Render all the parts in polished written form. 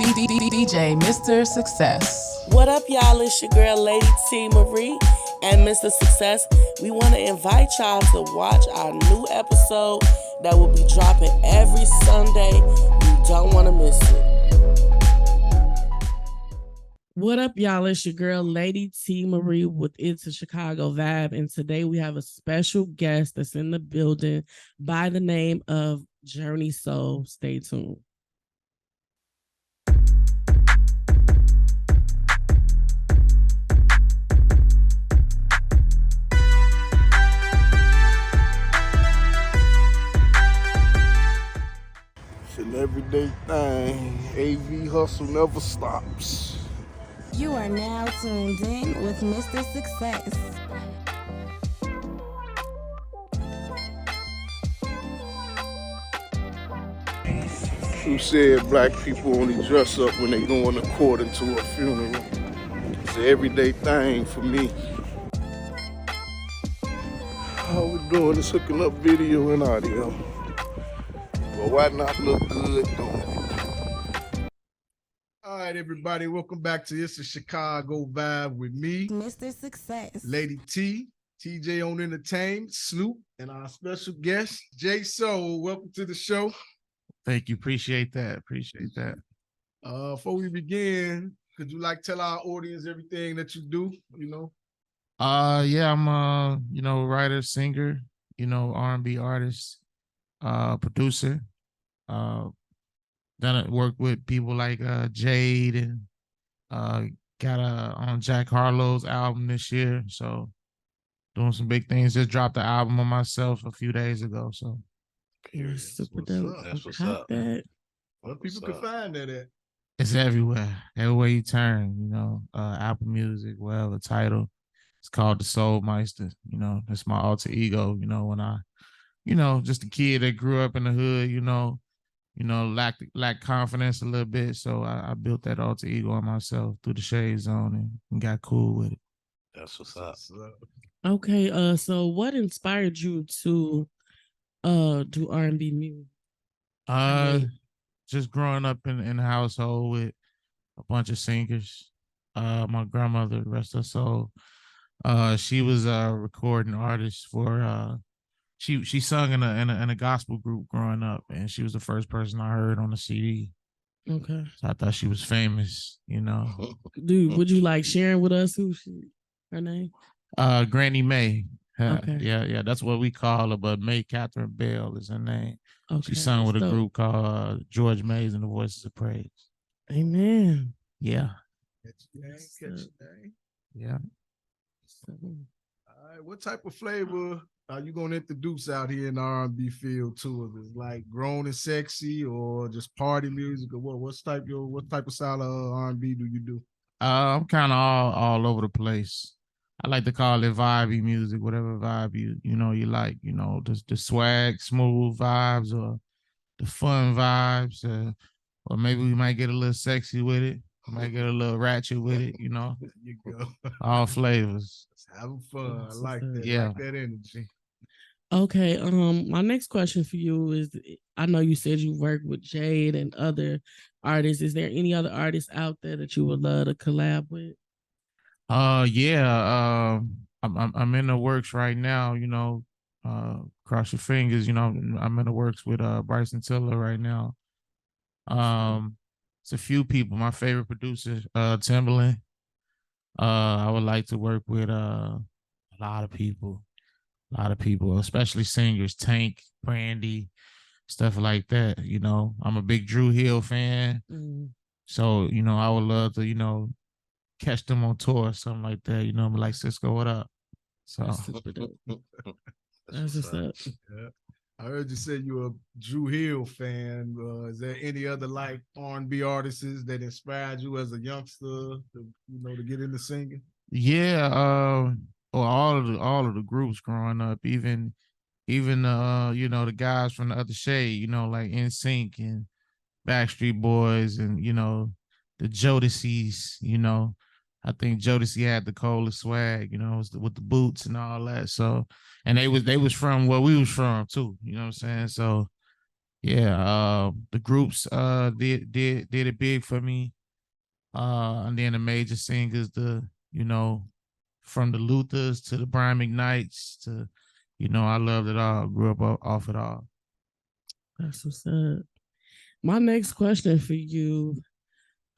DJ Mr. Success. What up, y'all? It's your girl, Lady T. Marie and Mr. Success. We want to invite y'all to watch our new episode that will be dropping every Sunday. You don't want to miss it. What up, y'all? It's your girl, Lady T. Marie with Itz A Chicago Vibe. And today we have a special guest that's in the building by the name of Journey Soul. Stay tuned. It's an everyday thing. AV hustle never stops. You are now tuned in with Mr. Success. Who said black people only dress up when they going according to a funeral? It's an everyday thing for me. All we're doing is hooking up video and audio. But why not look good doing it? All right, everybody, welcome back to Itz A Chicago Vibe with me, Mr. Success. Lady T, TJ on Entertainment, Snoop, and our special guest, J Soul. Welcome to the show. Thank you. Appreciate that. Before we begin, could you tell our audience everything that you do, Yeah, I'm writer, singer, R&B artist, producer. Done work with people like Jade and got on Jack Harlow's album this year. So doing some big things. Just dropped the album on myself a few days ago. So Super dope. That's what's up. That. What people can find that at? it's everywhere. Everywhere you turn, Apple Music, whatever title. It's called The Soul Meister. That's my alter ego, when I, just a kid that grew up in the hood, lacked confidence a little bit. So I built that alter ego on myself through the Shade Zone and got cool with it. That's what's up. Okay, so what inspired you to do R&B music? Just growing up in a household with a bunch of singers. My grandmother, rest her soul, she was a recording artist for she sung in a gospel group growing up, and she was the first person I heard on the CD. Okay. So I thought she was famous, Dude, would you like sharing with us her name? Granny May. Okay. Yeah, that's what we call her, but May Catherine Bell is her name. Okay. She sung with a group called George Mays and the Voices of Praise. Amen. Yeah. Catch your Yeah. All right, what type of flavor are you going to introduce out here in the R&B field to us? Is like grown and sexy, or just party music, or what? What type of style of R&B do you do? I'm kind of all over the place. I like to call it vibey music, whatever vibe you like. The swag, smooth vibes, or the fun vibes, or maybe we might get a little sexy with it. We might get a little ratchet with it. There you go. All flavors. Just having fun. I like that. Yeah. I like that energy. Okay, my next question for you is, I know you said you work with Jade and other artists. Is there any other artists out there that you would love to collab with? Yeah. I'm in the works right now, cross your fingers, I'm in the works with Bryson Tiller right now. It's a few people. My favorite producer, Timbaland. I would like to work with a lot of people, especially singers, Tank, Brandy, stuff like that. I'm a big Drew Hill fan. So, I would love to, catch them on tour or something like that. I'm like, Cisco, what up? So That's what's up. Yeah. I heard you say you're a Drew Hill fan. Is there any other R&B artists that inspired you as a youngster to get into singing? Yeah, all of the groups growing up, even the guys from the other shade, like NSYNC and Backstreet Boys and the Jodeci's, I think Jodeci had the coolest swag, with the boots and all that. So, and they was from where we was from too, you know what I'm saying? So, yeah, the groups did it big for me. And then the major singers, you know, from the Luthers to the Brian McKnights to, I loved it all. Grew up off it all. That's what's up. My next question for you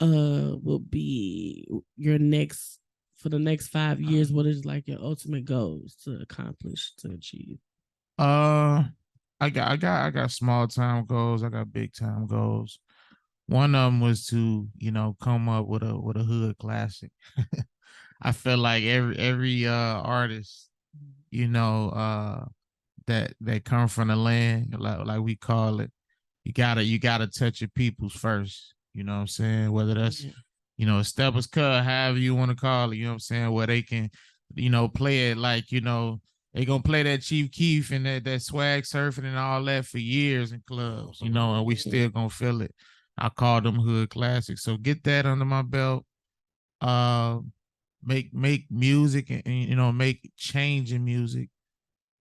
will be your next for the next 5 years, what is like your ultimate goals to accomplish, to achieve? I got small time goals. I got big time goals. One of them was to, come up with a hood classic. I feel like every artist, that come from the land, like we call it, you gotta touch your peoples first. You know what I'm saying? Whether that's, a steppers cut, however you want to call it, you know what I'm saying, where they can, play it like, they gonna play that Chief Keef and that swag surfing and all that for years in clubs, and we still gonna feel it. I call them hood classics. So get that under my belt. Uh, make music and make change in music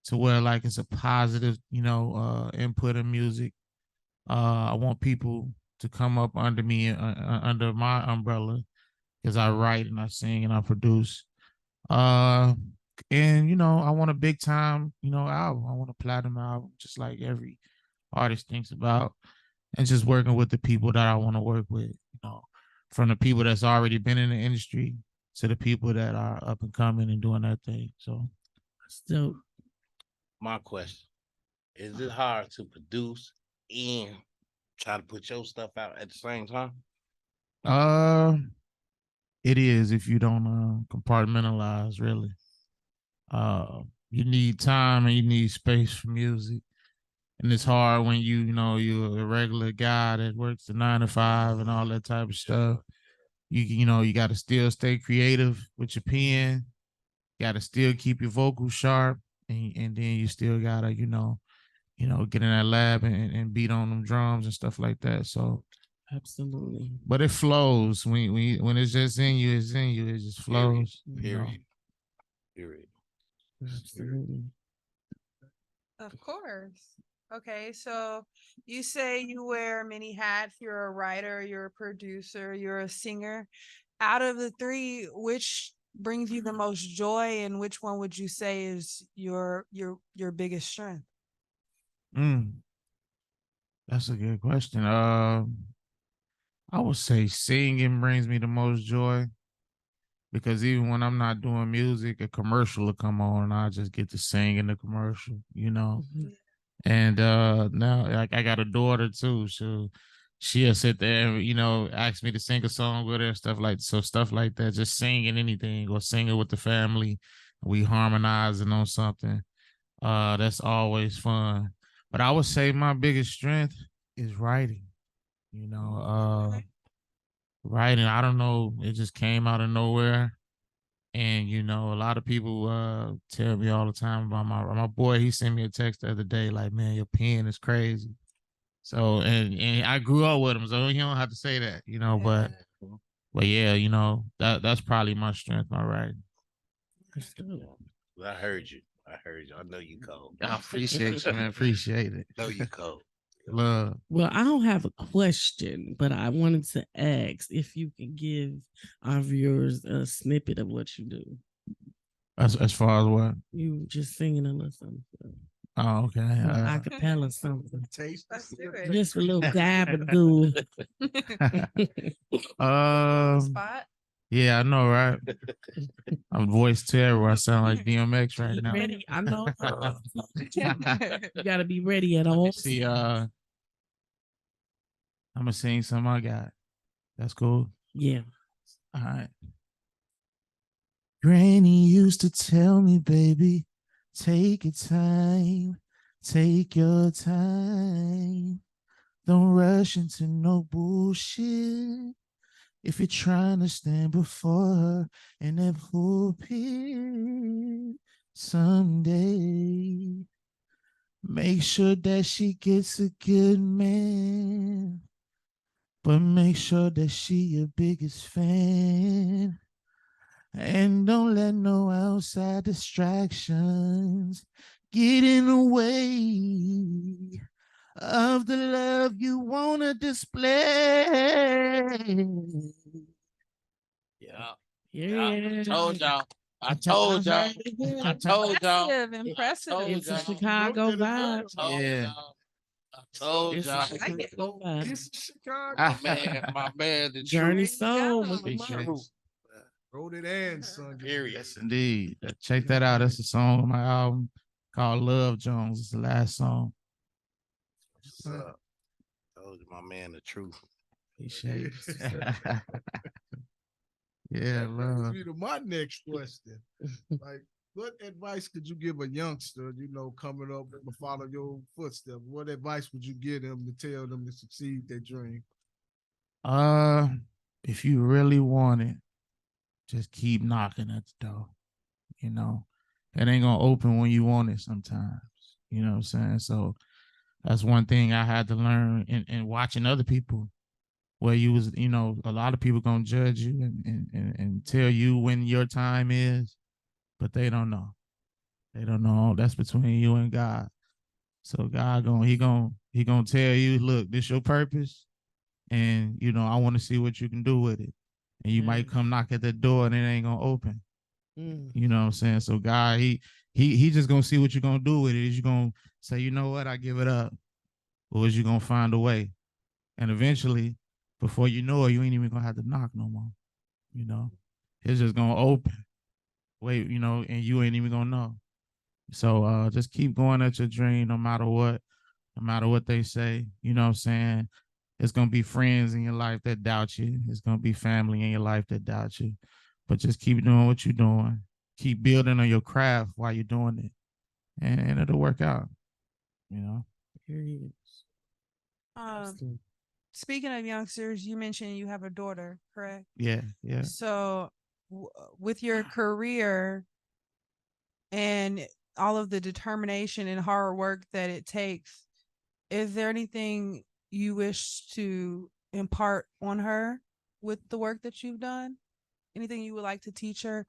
to where like it's a positive, input in music. I want people to come up under me, under my umbrella, because I write and I sing and I produce. And I want a big time, album. I want a platinum album, just like every artist thinks about, and just working with the people that I want to work with, from the people that's already been in the industry to the people that are up and coming and doing that thing. So, So, My question: is it hard to produce and try to put your stuff out at the same time? uh, it is if you don't compartmentalize, really. You need time and you need space for music, and it's hard when you're a regular guy that works the 9 to 5 and all that type of stuff. You got to still stay creative with your pen. Got to still keep your vocals sharp, and then you still gotta get in that lab and beat on them drums and stuff like that. So absolutely. but it flows when it's just in you, it's in you. It just flows. Period. Absolutely. Of course. Okay, so you say you wear many hats. You're a writer, you're a producer, you're a singer. Out of the three, which brings you the most joy, and which one would you say is your biggest strength? That's a good question. I would say singing brings me the most joy, because even when I'm not doing music, a commercial will come on and I just get to sing in the commercial, And now I got a daughter too, so she'll sit there and ask me to sing a song with her, stuff like that. Just singing anything or singing with the family, we harmonizing on something. That's always fun. But I would say my biggest strength is writing. Writing. I don't know. It just came out of nowhere. And a lot of people tell me all the time about my boy. He sent me a text the other day, like, "Man, your pen is crazy." So and I grew up with him, so you don't have to say that, But yeah, that's probably my strength, my writing. I heard you. I know you cold. I appreciate you, man. Appreciate it. Know you cold. Love. Well, I don't have a question, but I wanted to ask if you can give our viewers a snippet of what you do. As far as what? You just singing a little something. Oh, okay. Acapella something. Let's do it. Just a little dab of goo. Spot. Yeah, I know, right? I'm voice terror. I sound like DMX right now. Ready? I know. You gotta be ready at all. See, I'm gonna sing something I got. That's cool. Yeah. All right. Granny used to tell me, baby, take your time, take your time. Don't rush into no bullshit. If you're trying to stand before her in that pulpit someday, make sure that she gets a good man, but make sure that she your biggest fan. And don't let no outside distractions get in the way of the love you wanna display. Yeah. Yeah. Told y'all. I told y'all. I told y'all. Impressive. It's a y'all. Chicago vibe. Yeah. I told It's a y'all. Chicago vibe. This is Chicago. My man, the Journey truth. Soul. The truth. Wrote it and sung it. Period. Yes, indeed. Check that out. That's a song on my album called Love Jones. It's the last song. What's up? Told you, my man, the truth. Appreciate it. Yeah, That brings love. me to my next question. Like, what advice could you give a youngster, coming up to follow your footsteps? What advice would you give them to tell them to succeed their dream? If you really want it, just keep knocking at the door. You know, it ain't gonna open when you want it sometimes. You know what I'm saying? So that's one thing I had to learn in watching other people, where you was, a lot of people gonna judge you and tell you when your time is, but they don't know. They don't know. That's between you and God. So God he gonna tell you, look, this your purpose, and I want to see what you can do with it. And you might come knock at the door and it ain't gonna open. You know what I'm saying? So God, he just gonna see what you're gonna do with it. Is you gonna say, you know what, I give it up, or is you gonna find a way? And eventually, before you know it, you ain't even gonna have to knock no more. It's just gonna open. Wait, and you ain't even gonna know. So just keep going at your dream, no matter what they say. You know what I'm saying? It's gonna be friends in your life that doubt you. It's gonna be family in your life that doubt you. But just keep doing what you're doing. Keep building on your craft while you're doing it, and it'll work out. Period. Speaking of youngsters, you mentioned you have a daughter, correct? Yeah. So, with your career and all of the determination and hard work that it takes, is there anything you wish to impart on her with the work that you've done? Anything you would like to teach her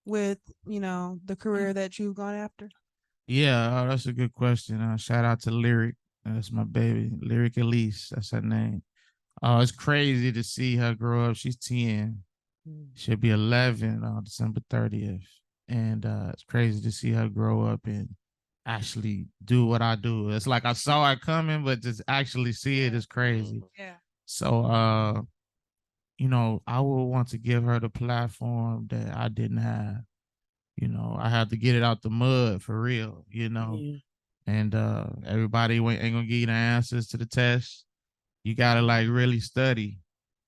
with, the career that you've gone after? Yeah, that's a good question. Shout out to Lyric. That's my baby, Lyric Elise. That's her name. It's crazy to see her grow up. She's 10. She'll be 11 on December 30th. And it's crazy to see her grow up and actually do what I do. It's like I saw it coming, but just actually see it is crazy. Yeah. So, I would want to give her the platform that I didn't have. I had to get it out the mud for real, and everybody ain't gonna give you the answers to the test. You gotta like really study,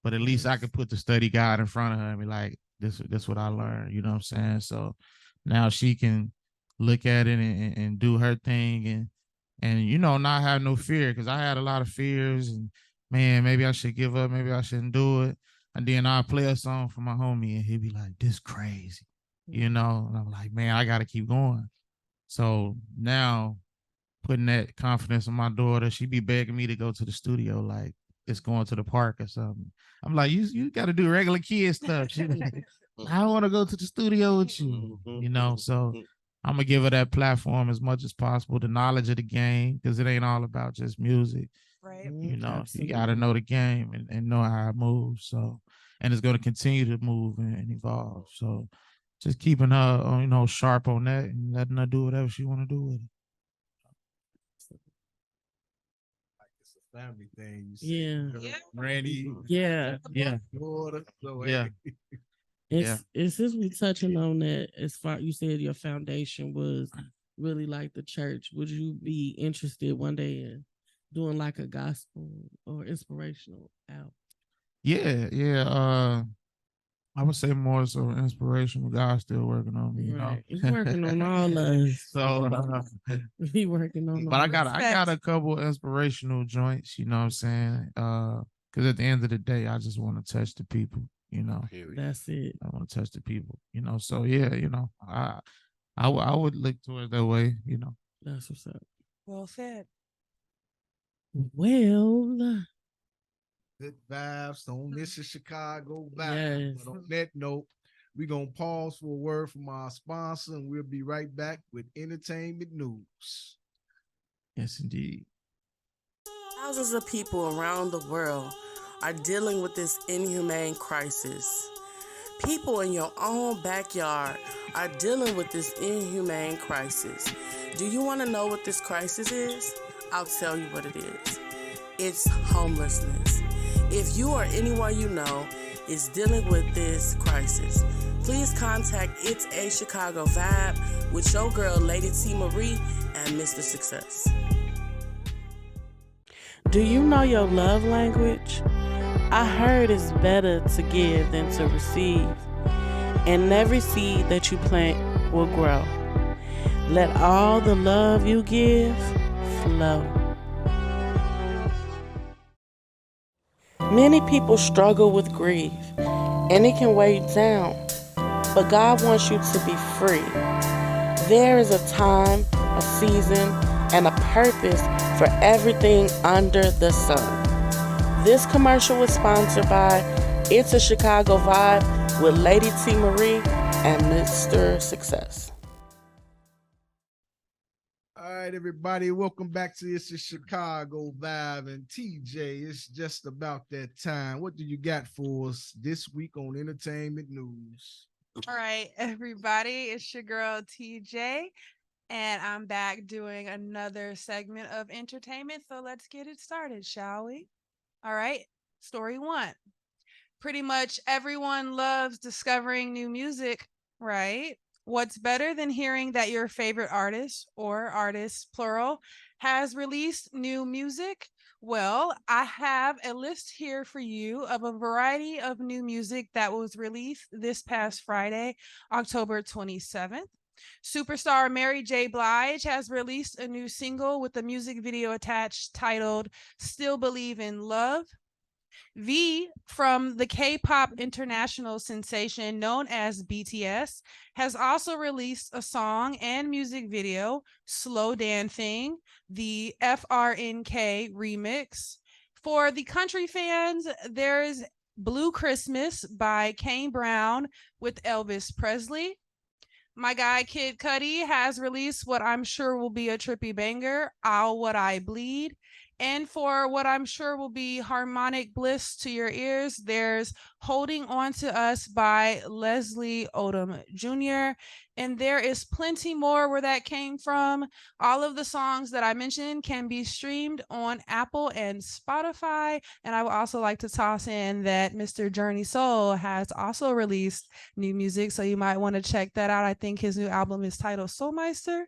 but at least I could put the study guide in front of her and be like, this what I learned, you know what I'm saying? So now she can look at it and do her thing and not have no fear, because I had a lot of fears and man, maybe I should give up, maybe I shouldn't do it. And then I'll play a song for my homie and he'd be like, this crazy, and I'm like, man, I gotta keep going. So now putting that confidence in my daughter, she be begging me to go to the studio like it's going to the park or something. I'm like, you got to do regular kid stuff. She was like, I don't want to go to the studio with you, So I'm gonna give her that platform as much as possible, the knowledge of the game, because it ain't all about just music. Right. You got to know the game and know how it moves. So, and it's going to continue to move and evolve. So, just keeping her, sharp on that and letting her do whatever she want to do with it. Like it's a family thing. You Yeah. see, Granny. Yeah. Daughter. So, Yeah. It's since we touching on that, as far you said your foundation was really like the church. Would you be interested one day in doing like a gospel or inspirational album? Yeah. I would say more so inspirational. God's still working on me, Right. He's working on all us. So he working on but all I got a couple inspirational joints, you know what I'm saying? Because at the end of the day, I just want to touch the people, That's it. I want to touch the people, So yeah, I would look towards that way, That's what's up. Well said. Well, good vibes on this is Chicago Vibe. Yes. But on that note, we're gonna pause for a word from our sponsor, and we'll be right back with entertainment news. Yes, indeed. Thousands of people around the world are dealing with this inhumane crisis. People in your own backyard are dealing with this inhumane crisis. Do you want to know what this crisis is? I'll tell you what it is. It's homelessness. If you or anyone you know is dealing with this crisis, please contact Itz A Chicago Vibe with your girl, Lady T. Marie, and Mr. Success. Do you know your love language? I heard it's better to give than to receive, and every seed that you plant will grow. Let all the love you give flow. Many people struggle with grief, and it can weigh you down, but God wants you to be free. There is a time, a season, and a purpose for everything under the sun. This commercial was sponsored by Itz A Chicago Vibe with Lady T. Marie and Mr. Success. All right, everybody, welcome back to It's a Chicago Vibe. And TJ, it's just about that time. What do you got for us this week on entertainment news? All right, everybody, it's your girl TJ, and I'm back doing another segment of entertainment. So let's get it started, shall we? All right, story one. Pretty much everyone loves discovering new music, right? What's better than hearing that your favorite artist, or artists plural, has released new music? Well, I have a list here for you of a variety of new music that was released this past Friday, October 27th. Superstar Mary J. Blige has released a new single with a music video attached titled Still Believe in Love. V from the K-pop international sensation known as BTS has also released a song and music video, Slow Dancing, the FRNK remix. For the country fans, there's Blue Christmas by Kane Brown with Elvis Presley. My guy Kid Cudi has released what I'm sure will be a trippy banger, Ow What I Bleed. And for what I'm sure will be harmonic bliss to your ears, there's Holding On to Us by Leslie Odom Jr. And there is plenty more where that came from. All of the songs that I mentioned can be streamed on Apple and Spotify. And I would also like to toss in that Mr. Journey Soul has also released new music, so you might want to check that out. I think his new album is titled Soulmeister.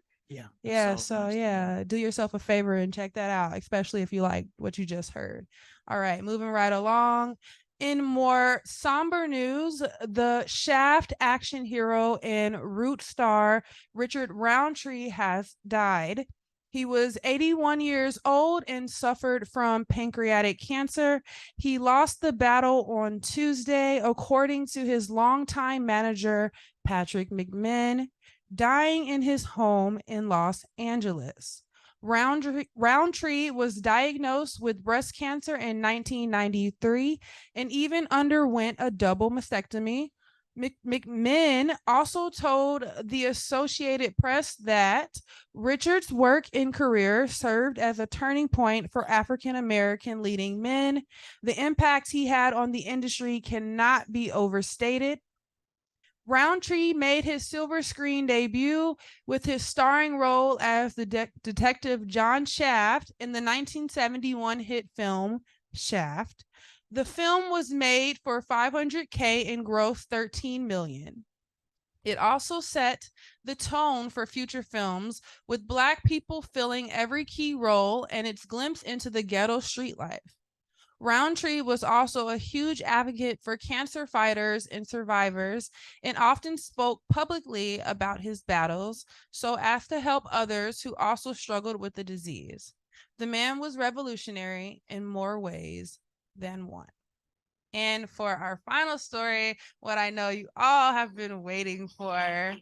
Yeah, so yeah, do yourself a favor and check that out, especially if you like what you just heard. All right, moving right along. In more somber news, the Shaft action hero and Root star Richard Roundtree has died. He was 81 years old and suffered from pancreatic cancer. He lost the battle on Tuesday, according to his longtime manager, Patrick McMinn, dying in his home in Los Angeles. Roundtree was diagnosed with breast cancer in 1993 and even underwent a double mastectomy. McMinn also told the Associated Press that Richard's work and career served as a turning point for African American leading men. The impact he had on the industry cannot be overstated. Roundtree made his silver screen debut with his starring role as the detective John Shaft in the 1971 hit film Shaft. The film was made for $500K and grossed $13 million. It also set the tone for future films, with Black people filling every key role and its glimpse into the ghetto street life. Roundtree was also a huge advocate for cancer fighters and survivors and often spoke publicly about his battles so as to help others who also struggled with the disease. The man was revolutionary in more ways than one. And for our final story, what I know you all have been waiting for.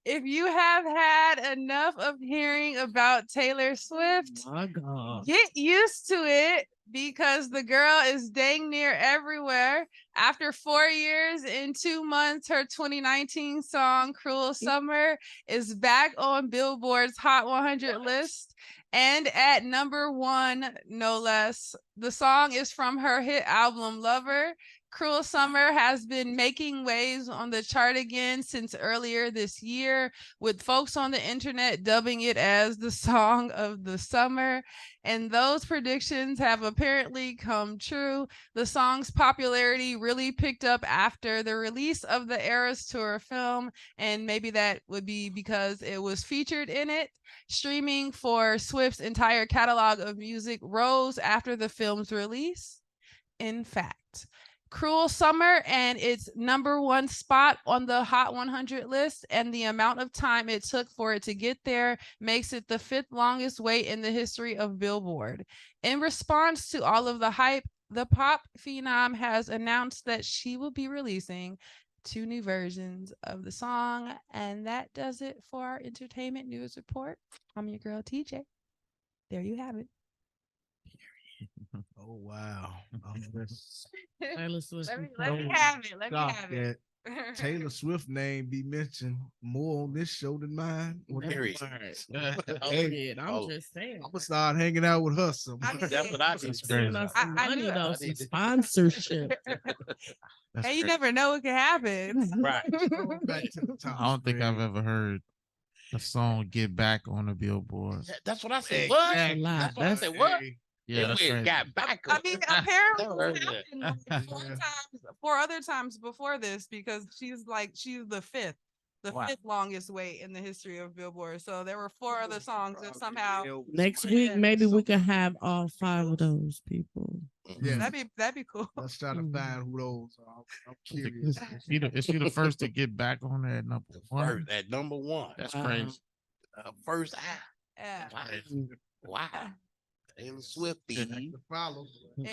If you have had enough of hearing about Taylor Swift, My God. get used to it because the girl is dang near everywhere. After 4 years and 2 months, her 2019 song Cruel Summer is back on Billboard's Hot 100 list and at #1, no less. The song is from her hit album Lover. Cruel Summer has been making waves on the chart again since earlier this year, with folks on the internet dubbing it as the song of the summer. And those predictions have apparently come true. The song's popularity really picked up after the release of the Eras Tour film, and maybe that would be because it was featured in it. Streaming for Swift's entire catalog of music rose after the film's release. In fact, Cruel Summer and its #1 spot on the Hot 100 list and the amount of time it took for it to get there makes it the 5th longest wait in the history of Billboard. In response to all of the hype, the pop phenom has announced that she will be releasing 2 new versions of the song. And that does it for our entertainment news report. I'm your girl, TJ. There you have it. Oh wow. Taylor Swift. Let me have it. Let me Shocked have it. that Taylor Swift name be mentioned more on this show than mine. Period. Hey, I'm just saying. I'm gonna start hanging out with her some. I mean, That's what I think. Sending us some I money knew though, it. some sponsorship. Hey, you never know what can happen. Right. Back to the top I don't think I've screen. ever heard a song get back on the Billboard. That's what I said. Exactly. What? That's what I That's- said. What? Yeah, that's It crazy. got back. I mean, apparently Never heard it's of that. happened like 4 other times before this because she's the fifth Wow. longest wait in the history of Billboard. So there were 4 other songs that somehow Next week, maybe we can have all 5 of those people. Yeah, that'd be cool. let's try to Mm. find who those are. I'm curious. Is she the first to get back on there at #1? First, at #1. That's Wow. crazy. First. Yeah. Wow. Taylor Swift. Back to follow.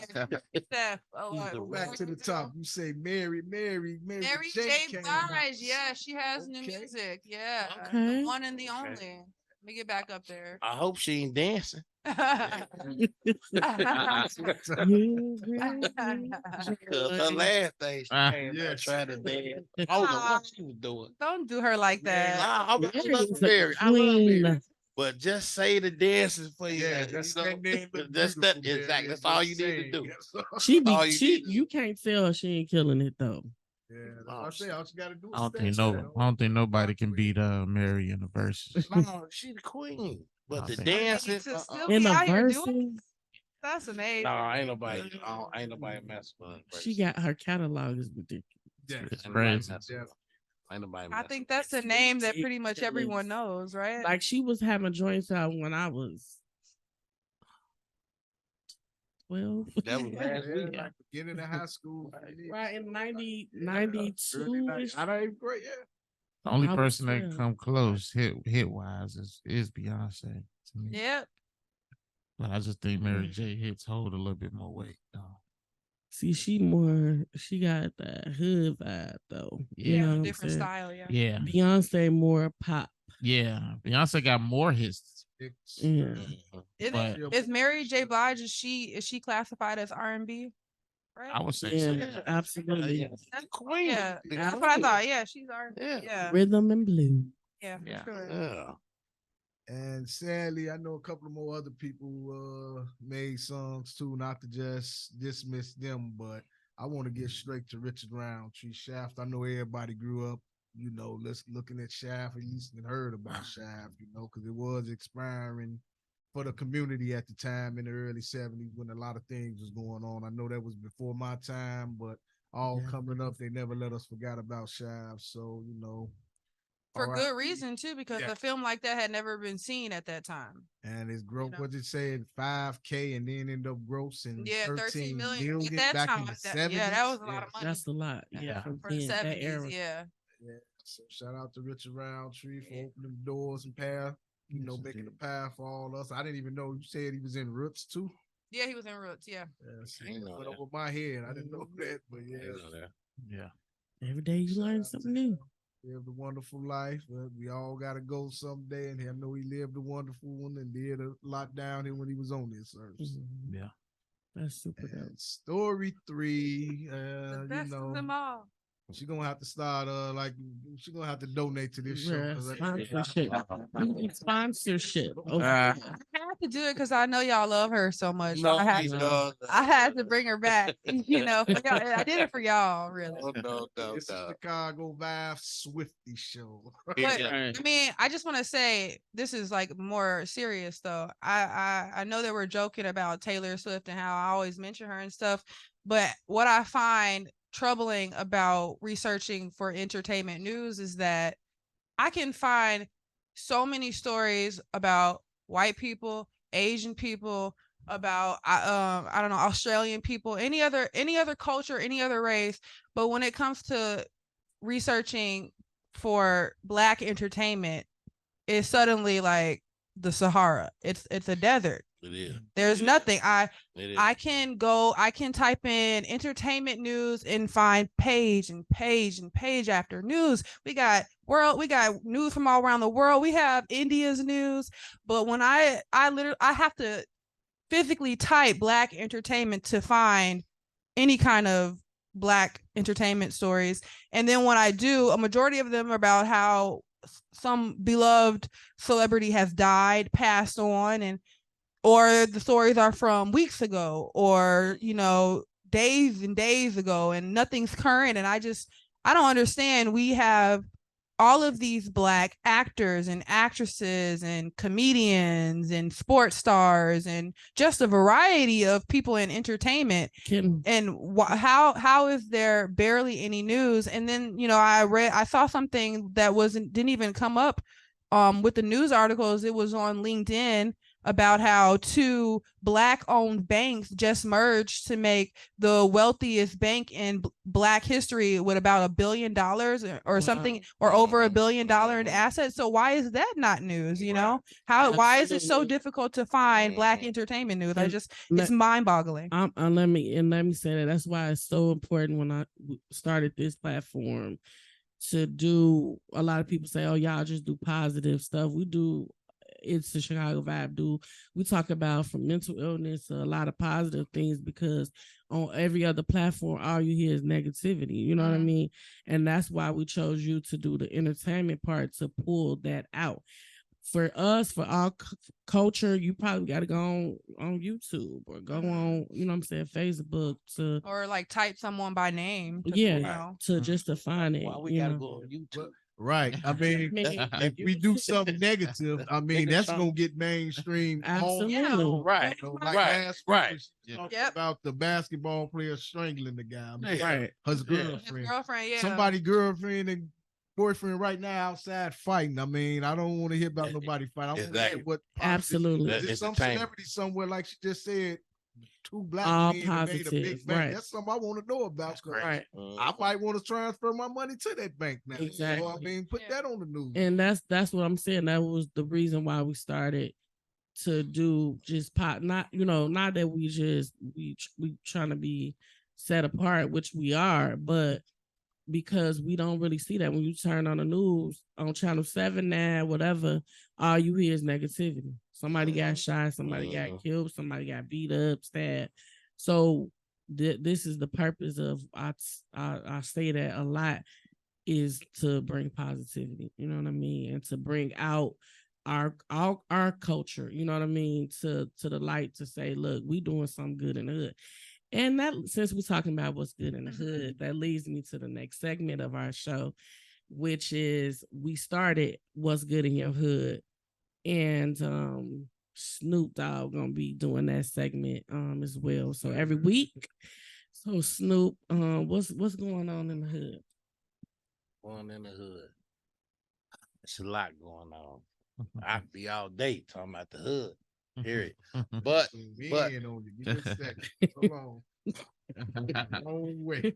Steph, Go back to the top. You say Mary Mary J. J. came out. Blige. Yeah, she has new Okay. music. Yeah. Okay. The one and the only. Let me get back up there. I hope she ain't dancing. Cause her last thing she came Yes. out trying to dance. I don't know what she was doing. Don't do her like that. Nah, I love Mary's Mary. a I love Mary. queen. But just say the dances for you. Yeah, you that's know? that name. look That's that. beautiful, Exactly. Mary. That's all you Just need to saying. do. Yes. She all be you she need to you can't tell she ain't killing it though. Yeah, that's what I say. All you gotta do is I don't think step I don't think nobody can beat Mary in the verses. No, she the queen. But I the think- dancing. To still In be the out here verses, doing that's amazing. No, ain't nobody. Ain't nobody messing with her. she got her catalog is ridiculous. Yeah. It's Ain't nobody crazy. messing with her. Ain't nobody I messing think that's a name that pretty much everyone Ridiculous. knows, right? Like she was having joints out when I was 12. That was last week. Like beginning of high school. Right in 90, Early 92. 90s. I don't even great, yeah. The only I was person that 12. come close hit wise is Beyonce to me. Yep. But I just think Mary J hits hold a little bit more weight though. See, she got that hood vibe though. You Yeah. know what I'm Different saying? style, yeah. Yeah. Beyonce more pop. Yeah. Beyonce got more hits. It's, Yeah. Is Mary J. Blige, is she classified as R&B? Right? I would say so. Yeah, absolutely. That's queen. Yeah, The that's what I queen. thought. Yeah, she's R&B. Yeah. Yeah, Rhythm and blues. yeah, for Yeah. sure. Yeah. and sadly, I know a couple of more other people made songs too, not to just dismiss them, but I want to get straight to Richard Roundtree Shaft. I know everybody grew up, looking at Shaft, at least and heard about Shaft, because it was expiring for the community at the time in the early 70s when a lot of things was going on. I know that was before my time, but all coming up, they never let us forget about Shaft. So, For all right. good reason too, because Yeah. a film like that had never been seen at that time. And it's growth, know. what'd it say, 5K and then end up grossing Yeah, 13 million million at that back time. in the That- 70s. yeah, that was a lot of money That's a lot. Yeah. Yeah. From for the then, that 70s. era. Yeah, Yeah. So shout out to Richard Roundtree for opening the doors and path, making the path for all us. I didn't even know you said he was in Roots too. yeah, he was in Roots. Yeah, Yeah, see, I didn't that know went that. over my head. I didn't know that, but yeah. You know that. Yeah. Every day you learn something new. lived a wonderful life. We all got to go someday, and I know he lived a wonderful one and did a lot down here when he was on this earth. Mhm. Yeah. That's super dope. And story 3, The you best know, of them all. she's gonna have to start like she's gonna have to donate to this show. Yeah, 'Cause sponsorship. Sponsorship. Okay. I had to do it because I know y'all love her so much. No, I had, we to, don't. I had to bring her back. You know, for y'all. I did it for y'all, really. No. it's a Chicago Vibe Swifty show. But Yeah. I mean, I just want to say this is like more serious though. I know that we're joking about Taylor Swift and how I always mention her and stuff, but what I find troubling about researching for entertainment news is that I can find so many stories about white people, Asian people, about I don't know, Australian people, any other culture, any other race, but when it comes to researching for black entertainment, it's suddenly like the Sahara. It's a desert. It is. There's nothing. It is. I can type in entertainment news and find page and page and page after news. We got news from all around the world. We have India's news, but when I have to physically type black entertainment to find any kind of black entertainment stories. And then when I do, a majority of them are about how some beloved celebrity has died, passed on, and or the stories are from weeks ago or, you know, days and days ago and nothing's current. And I don't understand. We have all of these black actors and actresses and comedians and sports stars and just a variety of people in entertainment. And how is there barely any news? And then, you know, I saw something that didn't even come up with the news articles. It was on LinkedIn about how 2 black owned banks just merged to make the wealthiest bank in black history with about $1 billion or something, or over $1 billion in assets. So why is that not news? You know, why is it so difficult to find black entertainment news? It's mind boggling. Let me say that that's why it's so important when I started this platform to do. A lot of people say, oh, y'all just do positive stuff. We do. It's the Chicago Vibe. We talk about from mental illness, a lot of positive things, because on every other platform, all you hear is negativity. You know what I mean? And that's why we chose you to do the entertainment part, to pull that out. For us, for our culture, you probably got to go on YouTube or go on, you know what I'm saying, Facebook or like type someone by name. Just to find it. Why we gotta go on YouTube? Right. I mean, if we do something negative, I mean, that's gonna get mainstream. Absolutely. Right. Right. About the basketball player strangling the guy. I mean, Right. His girlfriend. His girlfriend, yeah. Somebody girlfriend and boyfriend right now outside fighting. I mean, I don't want to hear about nobody fighting. I want to hear what absolutely. There's some celebrity somewhere, like she just said, 2 black all men positive, made a big bank. right. That's something I want to know about. Right. I might want to transfer my money to that bank now. Exactly. So, I mean, put that on the news. And that's what I'm saying. That was the reason why we started to do just not that we trying to be set apart, which we are, but because we don't really see that when you turn on the news on channel 7 now, whatever, all you hear is negativity. Somebody got shot, somebody got killed, somebody got beat up, stabbed. So this is the purpose of I say that a lot, is to bring positivity, you know what I mean, and to bring out our culture, you know what I mean, to the light, to say, look, we doing something good in the hood. And that, since we're talking about what's good in the hood, that leads me to the next segment of our show, which is we started What's Good in Your Hood. And Snoop Dogg gonna be doing that segment as well. So every week. So Snoop, what's going on in the hood? Going in the hood. It's a lot going on. I could be all day talking about the hood. Period. But Give me a second. Hold on. Long way.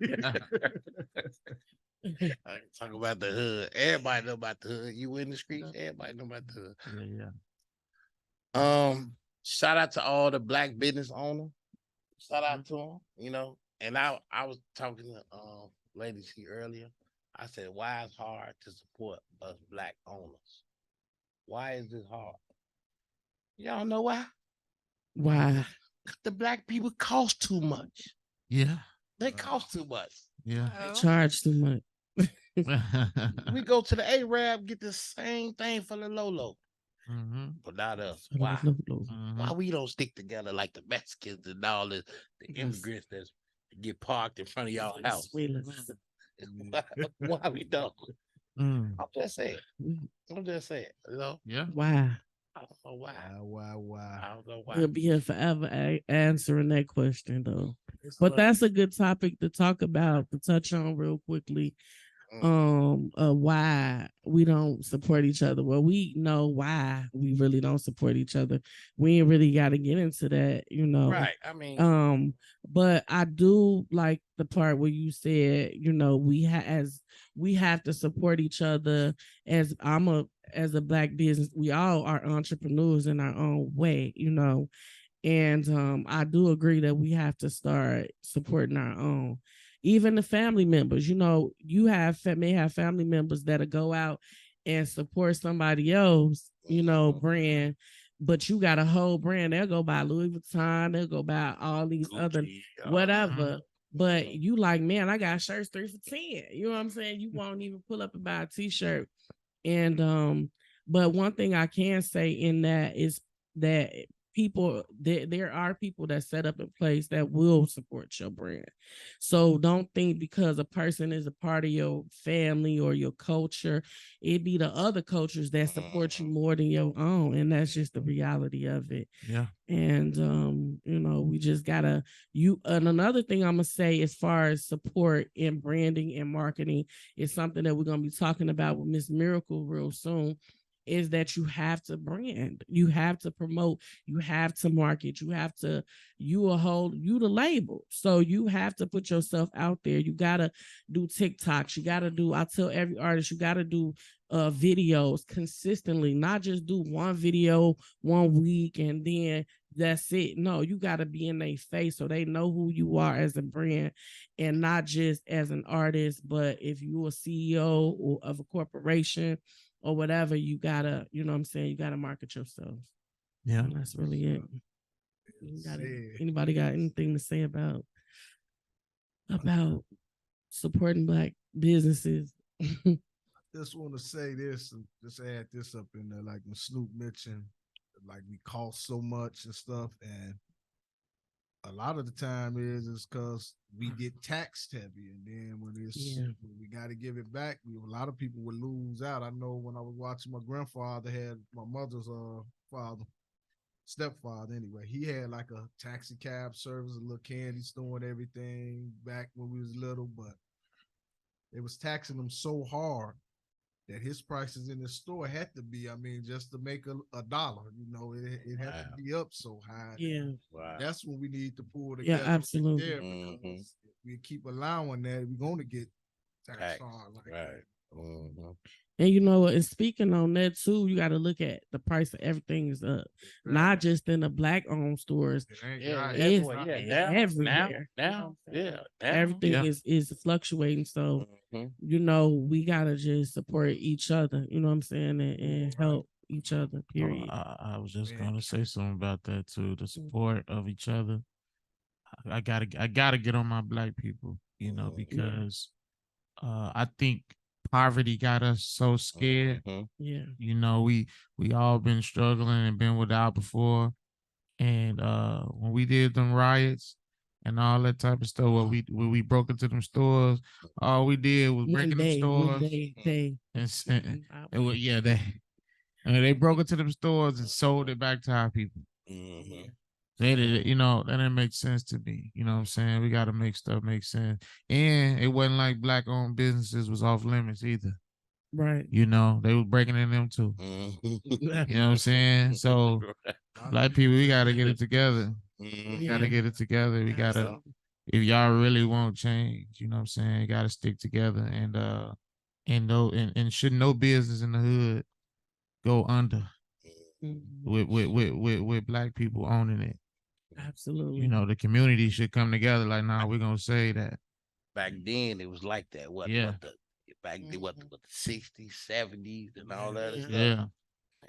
I can talk about the hood. Everybody know about the hood. You in the streets, everybody know about the hood. Yeah. Shout out to all the black business owners. Shout out to them, you know. And I was talking to ladies here earlier. I said, why it's hard to support us black owners? Why is this hard? Y'all know why? Why? The black people cost too much. Yeah. They cost too much. Yeah. Oh. Charge too much. We go to the Arab, get the same thing for the Lolo. Mm-hmm. But not us. Why? Mm-hmm. Why we don't stick together like the Mexicans and all this, the immigrants that get parked in front of y'all house? Why we don't? Mm. I'm just saying. I'm just saying. You know? Yeah. Why? I don't know why. Why? I don't know why. We'll be here forever answering that question though. But that's a good topic to talk about, to touch on real quickly. Why we don't support each other. Well, we know why we really don't support each other. We ain't really got to get into that, you know. Right. I mean, but I do like the part where you said, you know, we have to support each other. As a black business, we all are entrepreneurs in our own way, you know. And I do agree that we have to start supporting our own. Even the family members, you know, you may have family members that'll go out and support somebody else, you know, brand, but you got a whole brand. They'll go buy Louis Vuitton, they'll go buy all these other whatever. But you like, man, I got shirts 3 for $10. You know what I'm saying? You won't even pull up and buy a t-shirt. And but one thing I can say in that is that there are people that set up in place that will support your brand. So don't think because a person is a part of your family or your culture, it be the other cultures that support you more than your own. And that's just the reality of it. Yeah. And you know, we just gotta and another thing I'm gonna say as far as support in branding and marketing is something that we're gonna be talking about with Miss Miracle real soon. Is that you have to brand, you have to promote, you have to market, you the label. So you have to put yourself out there. You gotta do TikToks, I tell every artist, you gotta do videos consistently, not just do one video 1 week and then that's it. No, you gotta be in their face so they know who you are as a brand and not just as an artist, but if you're a CEO of a corporation or whatever, you gotta, you know what I'm saying, you gotta market yourself. Yeah. And that's really it. Anybody got anything to say about supporting black businesses? Just want to say this and just add this up in there, like when Snoop mentioned, like we cost so much and stuff, and a lot of the time is because we get taxed heavy, and then when we got to give it back, a lot of people would lose out. I know when I was watching, my grandfather had my mother's stepfather anyway. He had like a taxi cab service, a little candy store and everything back when we was little, but they was taxing him so hard that his prices in the store had to be, I mean, just to make a dollar, you know, it had to be up so high. Yeah. Wow. That's when we need to pull together. Yeah, absolutely. There because if we keep allowing that, we're going to get taxed hard. Like And you know what? And speaking on that too, you got to look at the price of everything is up, not just in the black-owned stores. It's everywhere. Now, everything is fluctuating. So you know, we gotta just support each other. You know what I'm saying, and help each other. Period. I was just gonna say something about that too. The support of each other. I gotta get on my black people. You know, because I think poverty got us so scared. Yeah. You know, we all been struggling and been without before. And when we did them riots and all that type of stuff, when we broke into them stores, all we did was break into stores. They broke into them stores and sold it back to our people. They did, you know, that didn't make sense to me. You know what I'm saying? We got to make stuff make sense. And it wasn't like black-owned businesses was off limits either. Right. You know, they was breaking in them too. You know what I'm saying? So black people, we got to get it together. We got to get it together. We got to, if y'all really want change, you know what I'm saying? You got to stick together and should no business in the hood go under with black people owning it. Absolutely. You know, the community should come together like, nah, we're going to say that. Back then, it was like that. back then, what the 60s, 70s, and all that stuff.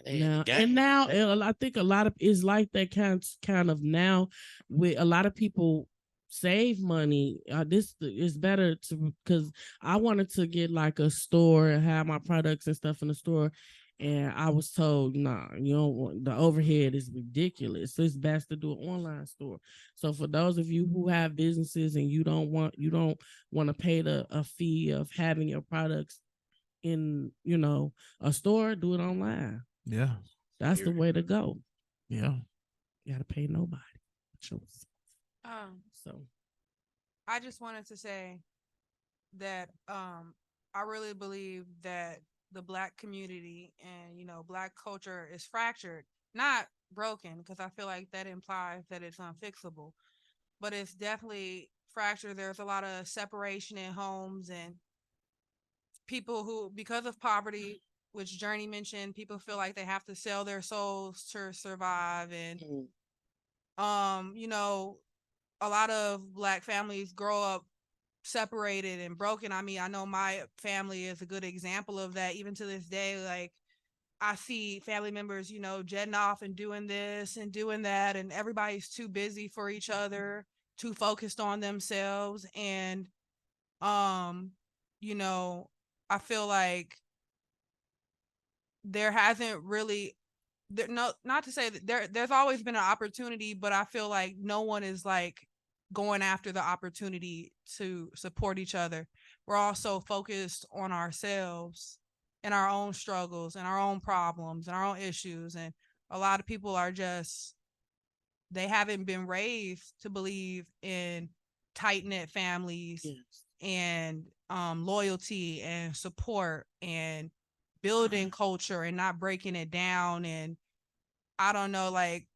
Yeah. And now I think a lot of it's like that kind of now with a lot of people save money. This is better to because I wanted to get like a store and have my products and stuff in the store. And I was told, nah, you don't want the overhead is ridiculous. So it's best to do an online store. So for those of you who have businesses and you don't want to pay a fee of having your products in, a store, do it online. Yeah. That's the way to go. Yeah. You gotta pay nobody. So I just wanted to say that I really believe that the Black community and Black culture is fractured, not broken, because I feel like that implies that it's unfixable, but it's definitely fractured. There's a lot of separation in homes and people who, because of poverty, which Journey mentioned, people feel like they have to sell their souls to survive. And, a lot of Black families grow up separated and broken. I mean, I know my family is a good example of that. Even to this day, like I see family members, jetting off and doing this and doing that, and everybody's too busy for each other, too focused on themselves. And, I feel like there hasn't really not to say that there's always been an opportunity, but I feel like no one is like going after the opportunity to support each other. We're all so focused on ourselves and our own struggles and our own problems and our own issues. And a lot of people are they haven't been raised to believe in tight-knit families and loyalty and support and building culture and not breaking it down. And I don't know, like,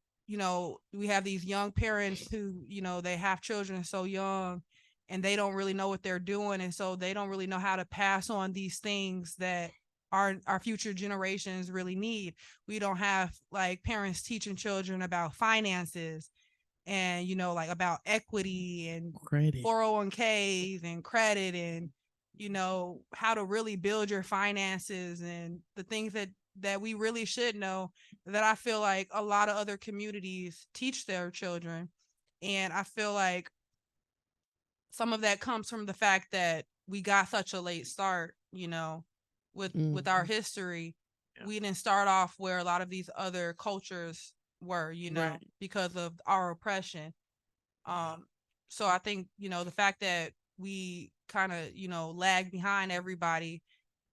we have these young parents who, they have children so young and they don't really know what they're doing. And so they don't really know how to pass on these things that our future generations really need. We don't have like parents teaching children about finances and, like about equity and credit, 401ks and credit and, how to really build your finances and the things that we really should know, that I feel like a lot of other communities teach their children. And I feel like some of that comes from the fact that we got such a late start, with our history. Yeah. We didn't start off where a lot of these other cultures were, right, because of our oppression. So I think, the fact that we kind of, lag behind everybody,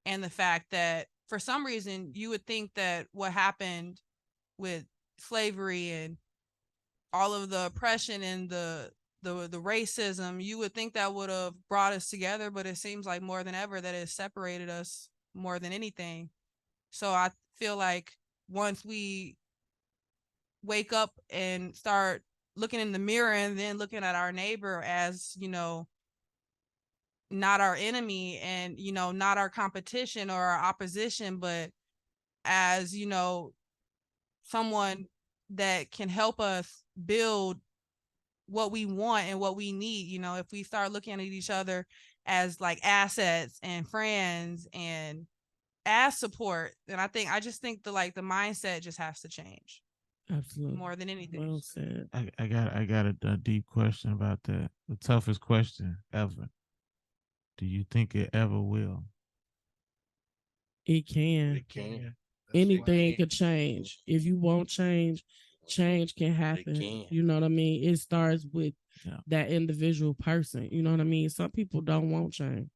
and the fact that for some reason you would think that what happened with slavery and all of the oppression and the racism, you would think that would have brought us together, but it seems like more than ever that it separated us more than anything. So I feel like once we wake up and start looking in the mirror and then looking at our neighbor as, not our enemy and, not our competition or our opposition, but as, someone that can help us build what we want and what we need. If we start looking at each other as like assets and friends and as support, then I just think the mindset just has to change. Absolutely. More than anything. Well said. I got a deep question about that. The toughest question ever. Do you think it ever will? It can. It can. Anything could change. If you won't change, change can happen. You know what I mean? It starts with that individual person. You know what I mean? Some people don't want change.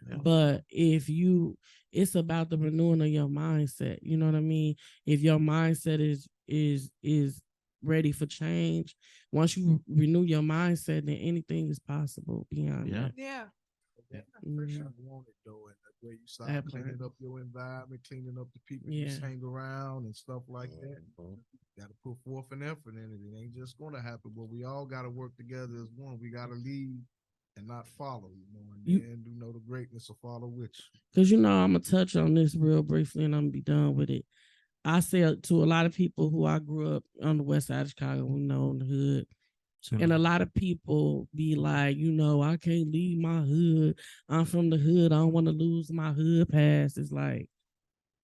Yeah. But it's about the renewing of your mindset. You know what I mean? If your mindset is ready for change, once you renew your mindset, then anything is possible beyond that. Yeah. Yeah, for sure. I want it though, and the way you start cleaning up your environment, cleaning up the people you hang around and stuff like that. You got to put forth an effort in it. It ain't just going to happen, but we all got to work together as one. We got to lead and not follow, and then the greatness will follow with you. Because I'm gonna touch on this real briefly, and I'm gonna be done with it. I say to a lot of people who I grew up on the west side of Chicago, in the hood, And a lot of people be like, I can't leave my hood. I'm from the hood. I don't want to lose my hood pass. It's like,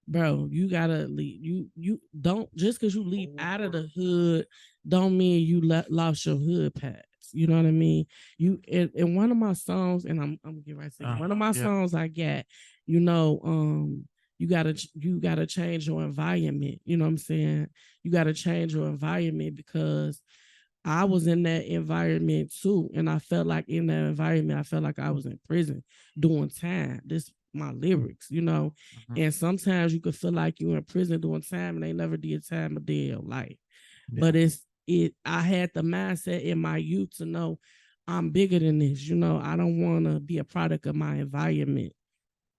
bro, you gotta leave. You don't, just because you leave out of the hood, don't mean you lost your hood pass. You know what I mean? You in one of my songs, and I'm gonna get right to it. One of my songs I got, you gotta change your environment. You know what I'm saying? You gotta change your environment because I was in that environment too. And I felt like in that environment, I felt like I was in prison doing time. This my lyrics, And sometimes you could feel like you're in prison doing time and they never did time a day of life. Yeah. But I had the mindset in my youth to know I'm bigger than this. I don't want to be a product of my environment.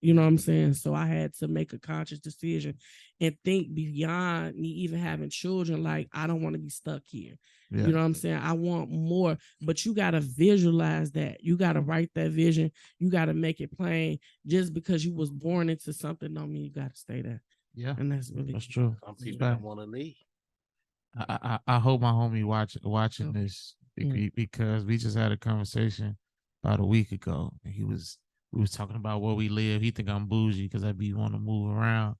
You know what I'm saying? So I had to make a conscious decision and think beyond me even having children. Like, I don't want to be stuck here. Yeah. You know what I'm saying? I want more, but you got to visualize that. You got to write that vision. You got to make it plain. Just because you was born into something don't mean you got to stay there. Yeah. And that's true. Some people don't want to leave. I hope my homie watching this because we just had a conversation about a week ago and we was talking about where we live. He think I'm bougie because I be want to move around.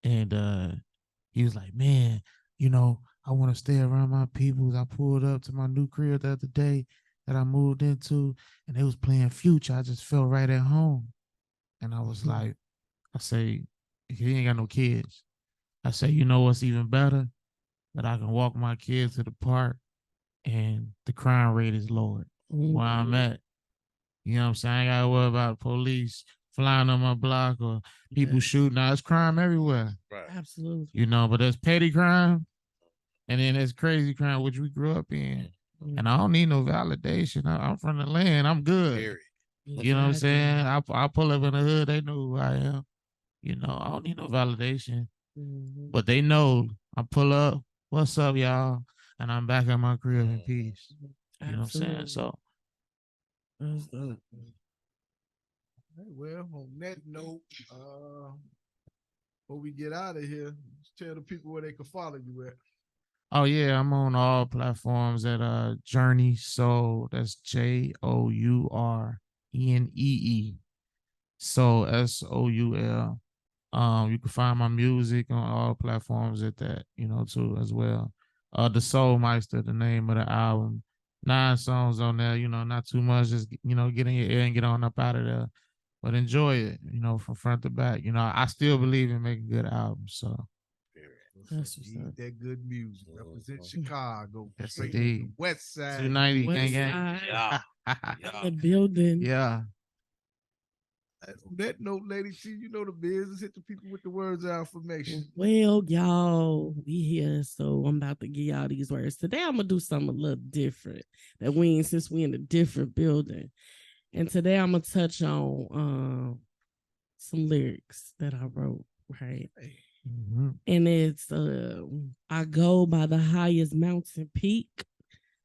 And he was like, man, I want to stay around my peoples. I pulled up to my new crib the other day that I moved into, and they was playing Future. I just felt right at home. And I was like, I say, he ain't got no kids. I say, you know what's even better? That I can walk my kids to the park and the crime rate is lowered where I'm at. You know what I'm saying? I ain't got to worry about police flying on my block or people shooting. Now, it's crime everywhere. Right. Absolutely. But there's petty crime and then there's crazy crime, which we grew up in. And I don't need no validation. I'm from the land. I'm good. Period. You know what I'm saying? I pull up in the hood. They know who I am. I don't need no validation. But they know I pull up. What's up, y'all? And I'm back at my crib in peace. You know what I'm saying? So. Hey, well, on that note, before we get out of here, just tell the people where they can follow you at. Oh yeah, I'm on all platforms at Journey Soul. That's JOURNEE. Soul SOUL. You can find my music on all platforms at that, too, as well. The Soul Meister, the name of the album. 9 songs on there, not too much. Just, get in your ear and get on up out of there. But enjoy it, from front to back. I still believe in making good albums. So that's that good music. Represent Chicago. Yes, straight indeed. from the West Side. 290 gang. Yeah. The building. Yeah. On that note, Lady T, you know the business. Hit the people with the words of affirmation. Well, y'all, we here, so I'm about to give y'all these words. Today, I'm gonna do something a little different since we in a different building. And today, I'm gonna touch on some lyrics that I wrote, right? Mm-hmm. And it's I go by the highest mountain peak.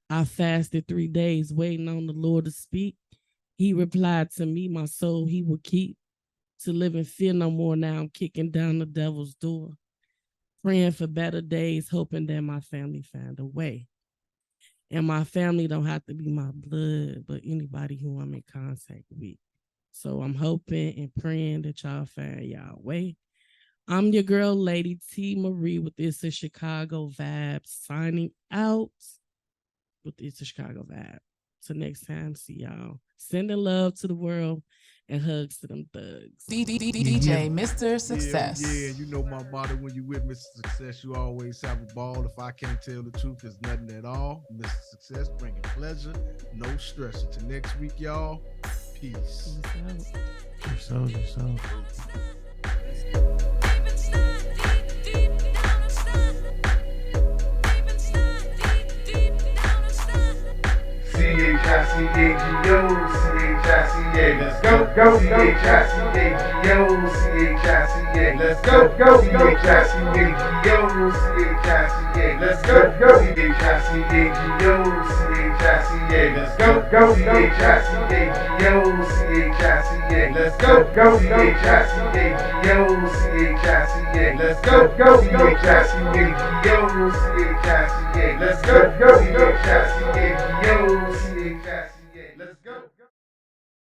I fasted 3 days waiting on the Lord to speak. He replied to me, my soul he will keep. To live in fear no more now, I'm kicking down the devil's door. Praying for better days, hoping that my family find a way. And my family don't have to be my blood, but anybody who I'm in contact with. So I'm hoping and praying that y'all find y'all way. I'm your girl, Lady T. Marie, with Itz A Chicago Vibe, signing out with Itz A Chicago Vibe. Till next time, see y'all. Sending love to the world and hugs to them thugs. DJ Mr. Success. Yeah, you know my motto, when you with Mr. Success, you always have a ball. If I can't tell the truth, there's nothing at all. Mr. Success bringing pleasure, no stress. Until next week, y'all. Peace. So. C-H-I-C-A-G-O, C-H-I-C-A, let's go, C-H-I-C-A-G-O, C-H-I-C-A, let's go, C-H-I-C-A-G-O, C-H-I-C-A, let's go, C-H-I-C-A-G-O, C-H-I-C-A. C-H-I-C-A, let's go, C-H-I-C-A-G-O, C-H-I-C-A, let's go, C-H-I-C-A-G-O, C-H-I-C-A, let's go, C-H-I-C-A-G-O, C-H-I-C-A, let's go, C-H-I-C-A-G-O, C-H-I-C-A.